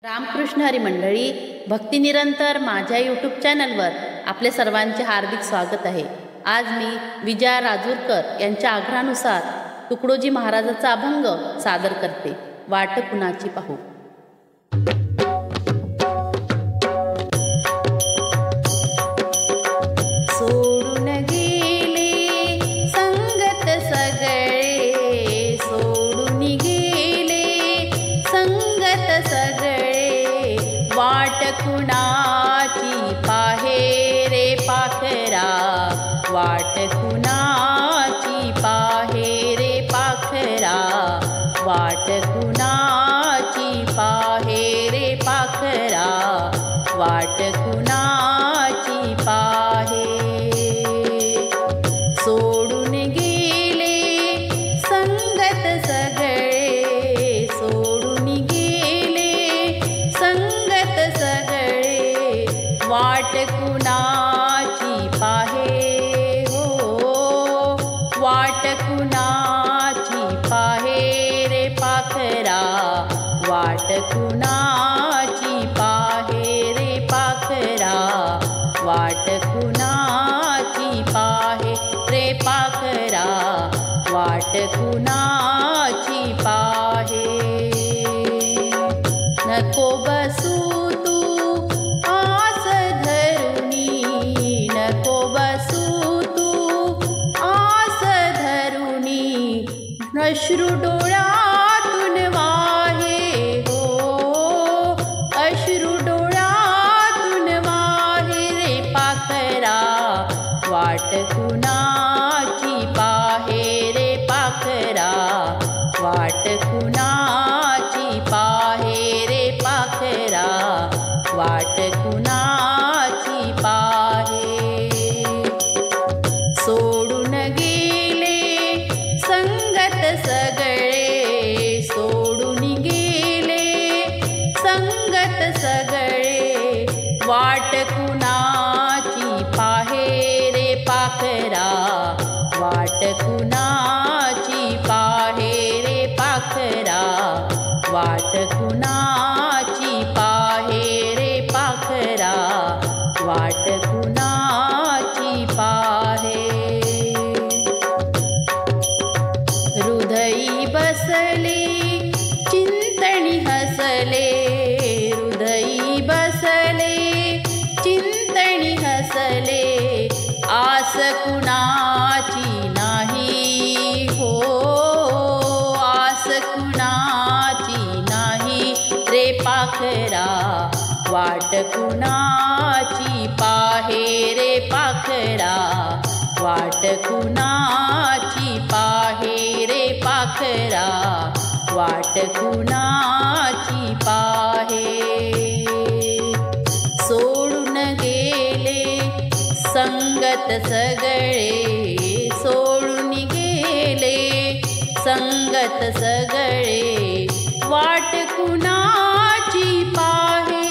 रामकृष्ण हरी मंडळी, भक्ती निरंतर माझ्या यूट्यूब चॅनलवर आपले सर्वांचे हार्दिक स्वागत आहे। आज मी विजया राजूरकर यांच्या आग्रहानुसार तुकडोजी महाराजाचा अभंग सादर करते। वाट कुणाची पाहू। सोडून गेले संगत सगळे, सोडून गेले संगत सगळे, वाट कुणाची पाहे रे पाखरा, वाट कुणाची पाहे रे पाखरा, वाट कुणाची पाहे रे पाखरा, वाट कुणाची पाहे। सोडून गेले संगत सगळे, सोडून गेले संगत सगळे, वाट कुणाची पाहे हो, वाट कुणाची पाहे रे पाखरा, वाट कुणाची पाहे रे पाखरा, वाट कुणाची पाहे रे पाखरा, वाट कुणाची पाहे। नको बसू तू आस धरुनी, नको बसू तू आस धरुनी, अश्रू डोळ्यातून वाहे हो, अश्रू डोळ्यातून वाहे रे पाखरा, वाट कुणाची पाहे रे पाखरा, वाट कुणाची पाहे रे पाखरा, वाट कुणाची पाहे। सोडून गेले संगत सगळे, सोडून गेले संगत सगळे, वाट कुणाची पाहे रे पाखरा, वाट कुणाची पाहे रे पाखरा, वाट कुणाची पाहे रे पाखरा, वाट कुणाची पाहे। हृदयी बसले चिंतनी हसले, हृदयी बसले चिंतनी हसले, आस कुणाची नाही हो, आस कुणाची नाही रे पाखरा, वाट कुणाची पाहे रे पाखरा, वाट कुणाची पाहे रे पाखरा, वाट कुणाची पाहे। सोडून गेले संगत सगळे, सोडून गेले संगत सगळे, वाट कुणाची पाहे,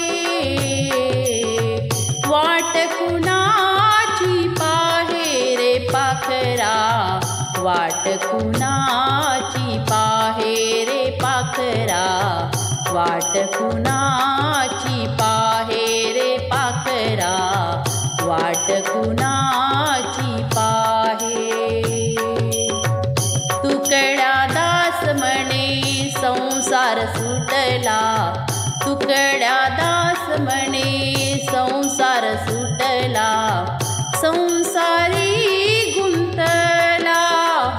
वाट कुणाची पाहे रे पाखरा, वाट कुणाची पाहे रे पाखरा, वाट कुणाची पाहे रे पाखरा, वाट कुणाची पाहे। तुकड्या दास म्हणे संसार सुटला, तुकड्या दास म्हणे संसार सुटला, संसारी गुंतला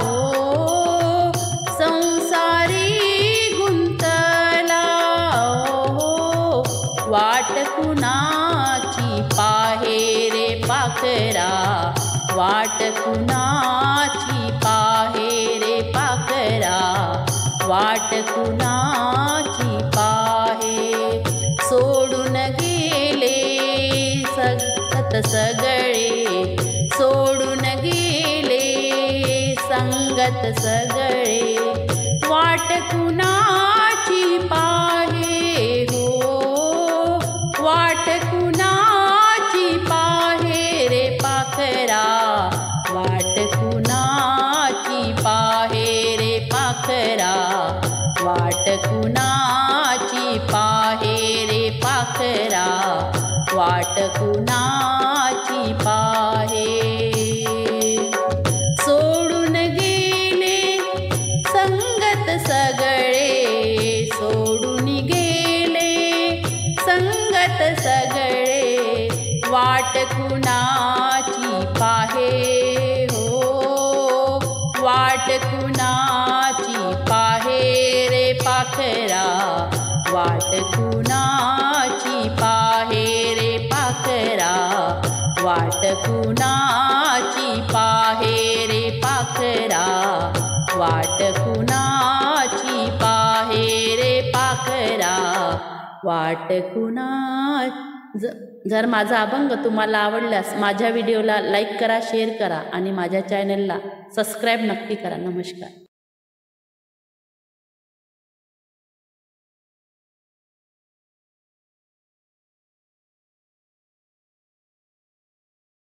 हो, संसारी गुंतला हो, वाट कुणाची पाहे रे पाखरा, वाट कुणाची पाहे रे पाखरा, वाट कुणाची पाहे। सोडून गेले संगत सगळे, सोडून गेले संगत सगळे, वाट कुणाची पाहे हो, वाट कुणाची पाहे रे पाखरा, वाट कुणाची पाहे रे पाखरा, वाट कुणाची पाहे रे वाट कुणाची पाहे। सोडून गेले संगत सगळे, सोडून गेले संगत सगळे, वाट कुणाची पाहे हो, वाट कुणाची पाहे रे पाखरा, वाट कुणाची पाहे रे पाखरा, वाट कुणाची पाहे रे पाखरा, वाट कुणाची पाहे रे पाखरा, वाट कुणा। जर माझा अभंग तुम्हाला आवडल्यास माझ्या व्हिडिओला लाईक करा, शेअर करा आणि माझ्या चॅनलला सबस्क्राईब नक्की करा। नमस्कार।